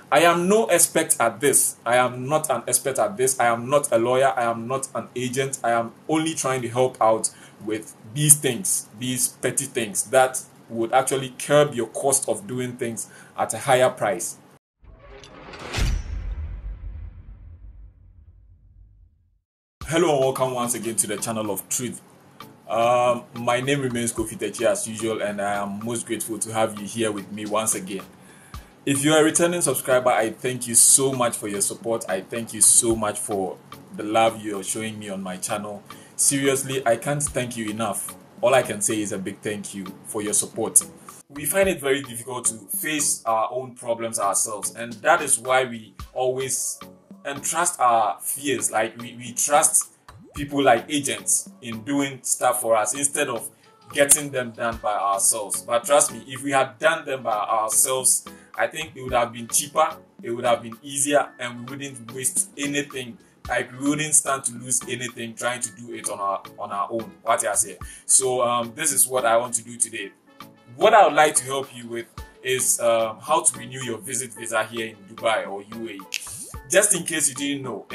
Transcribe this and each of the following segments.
I am no expert at this. I am not an expert at this. I am not a lawyer. I am not an agent. I am only trying to help out with these things, these petty things that would actually curb your cost of doing things at a higher price. Hello and welcome once again to the channel of truth. My name remains Kofi as usual, and I am most grateful to have you here with me once again. If you are a returning subscriber, I thank you so much for your support. I thank you so much for the love you are showing me on my channel. Seriously, I can't thank you enough. All I can say is a big thank you for your support. We find it very difficult to face our own problems ourselves, and that is why we always entrust our fears. Like we trust people like agents in doing stuff for us instead of getting them done by ourselves. But trust me, if we had done them by ourselves, I think it would have been cheaper, it would have been easier, and we wouldn't waste anything. Like we wouldn't stand to lose anything trying to do it on our own. What I say. So this is what I want to do today. What I would like to help you with is how to renew your visit visa here in Dubai or UAE. Just in case you didn't know,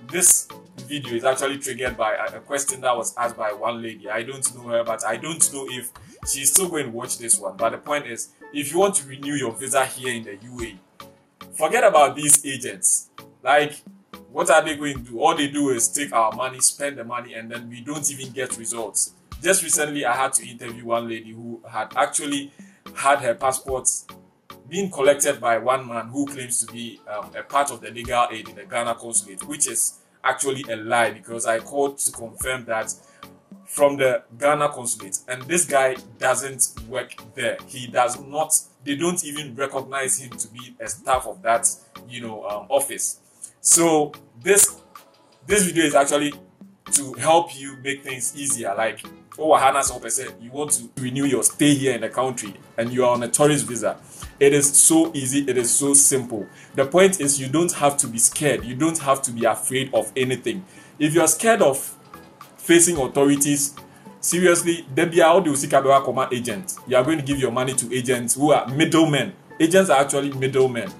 this video is actually triggered by a question that was asked by one lady. I don't know her, but I don't know if she's still going to watch this one. But the point is, if you want to renew your visa here in the UAE, forget about these agents. Like, what are they going to do? All they do is take our money, spend the money, and then we don't even get results. Just recently, I had to interview one lady who had actually had her passports being collected by one man who claims to be a part of the legal aid in the Ghana consulate, which is actually a lie, because I called to confirm that from the Ghana consulate, and this guy doesn't work there. He does not. They don't even recognize him to be a staff of that, office. So this video is actually to help you make things easier. Like, you want to renew your stay here in the country and you are on a tourist visa. It is so easy, it is so simple. The point is, you don't have to be scared. You don't have to be afraid of anything. If you are scared of facing authorities, seriously, then be out the agent. You are going to give your money to agents who are middlemen. Agents are actually middlemen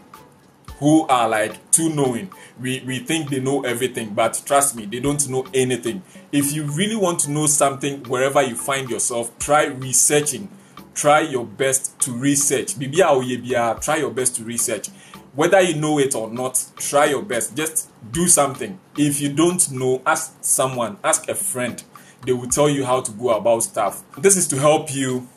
who are like too knowing. We think they know everything, but trust me, they don't know anything. If you really want to know something wherever you find yourself, try researching. Try your best to research. Try your best to research. Whether you know it or not, try your best. Just do something. If you don't know, ask someone, ask a friend. They will tell you how to go about stuff. This is to help you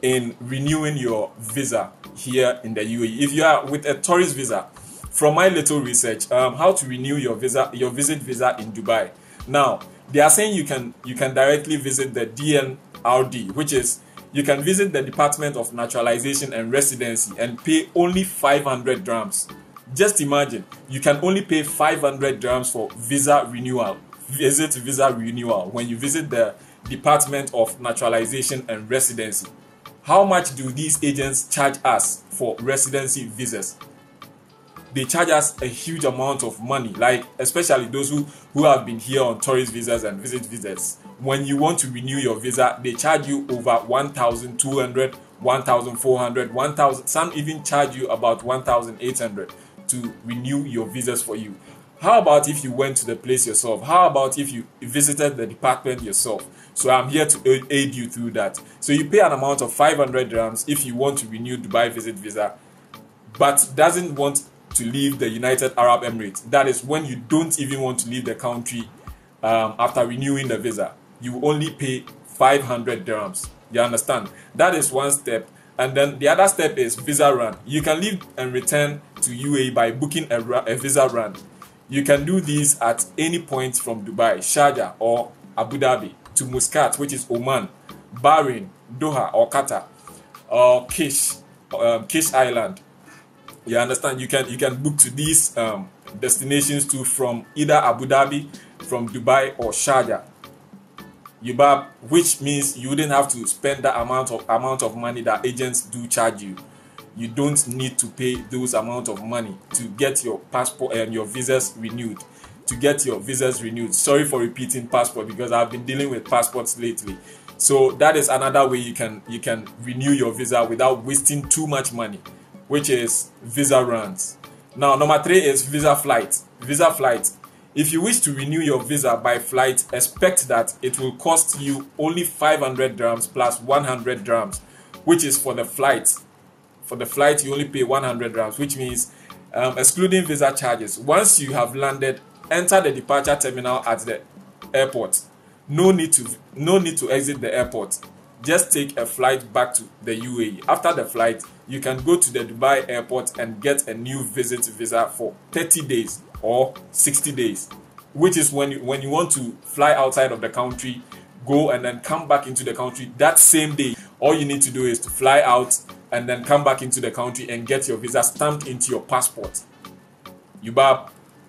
in renewing your visa here in the UAE. If you are with a tourist visa, from my little research, how to renew your visit visa in Dubai. Now, they are saying you can directly visit the DNRD, which is, you can visit the Department of Naturalization and Residency and pay only 500 dirhams. Just imagine, you can only pay 500 dirhams for visa renewal, visa renewal when you visit the Department of Naturalization and Residency. How much do these agents charge us for residency visas? They charge us a huge amount of money, like especially those who have been here on tourist visas and visit visas. When you want to renew your visa, they charge you over 1,200, 1,400, 1,000. Some even charge you about 1,800 to renew your visas for you. How about if you went to the place yourself? How about if you visited the department yourself? So I'm here to aid you through that. So you pay an amount of 500 dirhams if you want to renew Dubai visit visa, but doesn't want to leave the United Arab Emirates. That is when you don't even want to leave the country after renewing the visa. You only pay 500 dirhams. You understand? That is one step. And then the other step is visa run. You can leave and return to UAE by booking a visa run. You can do these at any point from Dubai, Sharjah or Abu Dhabi to Muscat, which is Oman, Bahrain, Doha or Qatar, or Kish Island. You understand? You can book to these destinations too from either Abu Dhabi, from Dubai or Sharjah. Which means you wouldn't have to spend that amount of money that agents do charge you. You don't need to pay those amount of money to get your passport and your visas renewed. Sorry for repeating passport, because I've been dealing with passports lately. So that is another way you can renew your visa without wasting too much money. which is visa runs. Now, number 3 is visa flight. Visa flight. If you wish to renew your visa by flight, expect that it will cost you only 500 dirhams plus 100 dirhams, which is for the flight. For the flight, you only pay 100 dirhams, which means excluding visa charges. Once you have landed, enter the departure terminal at the airport. No need to exit the airport. Just take a flight back to the UAE. After the flight, you can go to the Dubai airport and get a new visit visa for 30 days or 60 days, which is when you want to fly outside of the country, go and then come back into the country that same day. All you need to do is to fly out and then come back into the country and get your visa stamped into your passport.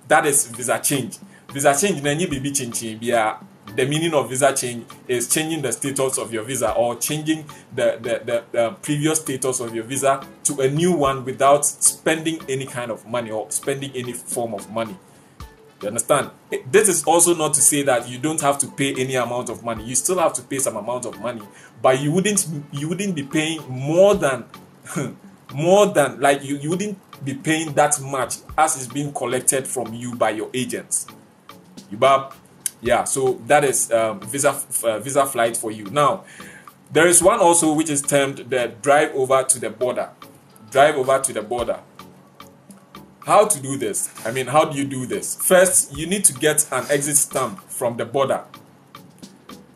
That is visa change. Visa change na nyi bibi change bia. The meaning of visa change is changing the status of your visa or changing the previous status of your visa to a new one without spending any kind of money or spending any form of money. You understand? This is also not to say that you don't have to pay any amount of money. You still have to pay some amount of money, but you wouldn't be paying more than like you wouldn't be paying that much as is being collected from you by your agents. Yeah, so that is visa flight for you. Now, there is one also which is termed the drive over to the border. Drive over to the border. How to do this? I mean, how do you do this? First, you need to get an exit stamp from the border.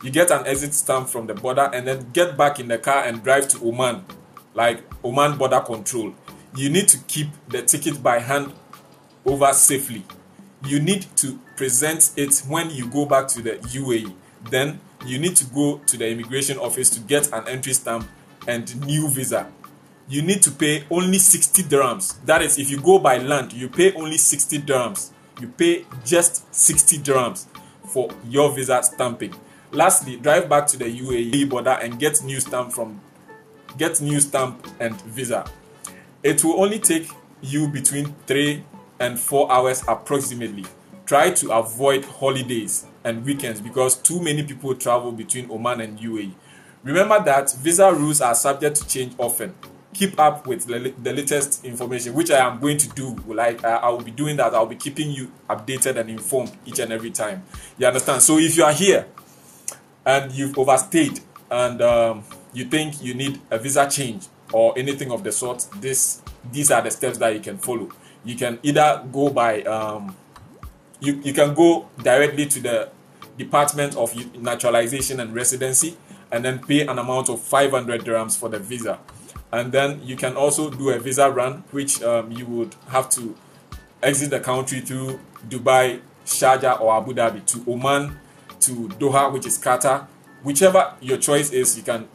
You get an exit stamp from the border and then get back in the car and drive to Oman, like Oman border control. You need to keep the ticket by hand over safely. You need to present it when you go back to the UAE. Then you need to go to the immigration office to get an entry stamp and new visa. You need to pay only 60 dirhams. That is, if you go by land, you pay only 60 dirhams. You pay just 60 dirhams for your visa stamping. Lastly, drive back to the UAE border and get new stamp and visa. It will only take you between 3 and 4 hours approximately. Try to avoid holidays and weekends because too many people travel between Oman and UAE. Remember that visa rules are subject to change often. Keep up with the latest information, which I am going to do. Like I will be doing that. I'll be keeping you updated and informed each and every time. You understand? So if you are here and you've overstayed and you think you need a visa change or anything of the sort, these are the steps that you can follow. You can either go by you can go directly to the Department of Naturalization and Residency and then pay an amount of 500 dirhams for the visa. And then you can also do a visa run, which you would have to exit the country through Dubai, Sharjah or Abu Dhabi, to Oman, to Doha, which is Qatar. Whichever your choice is, you can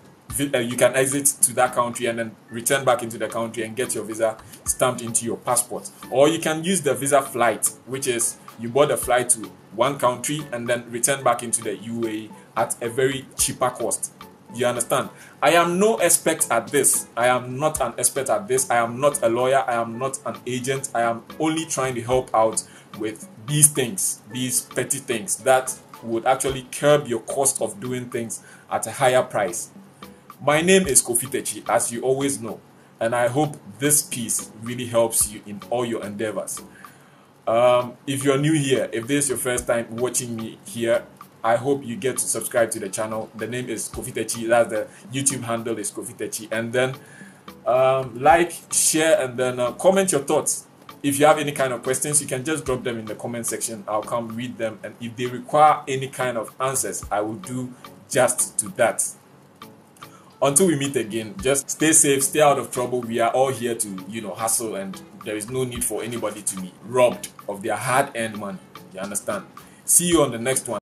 exit to that country and then return back into the country and get your visa stamped into your passport. Or you can use the visa flight, which is you board a flight to one country and then return back into the UAE at a very cheaper cost. You understand? I am no expert at this. I am not an expert at this. I am not a lawyer. I am not an agent. I am only trying to help out with these things, these petty things that would actually curb your cost of doing things at a higher price. My name is Kofi Techi, as you always know, and I hope this piece really helps you in all your endeavors. If you're new here, if this is your first time watching me here, I hope you get to subscribe to the channel. The name is Kofi Techi. That's the YouTube handle is Kofi Techi. And then like, share, and then comment your thoughts. If you have any kind of questions, you can just drop them in the comment section. I'll come read them. And if they require any kind of answers, I will do just to that. Until we meet again, just stay safe, stay out of trouble. We are all here to, hustle, and there is no need for anybody to be robbed of their hard-earned money. You understand? See you on the next one.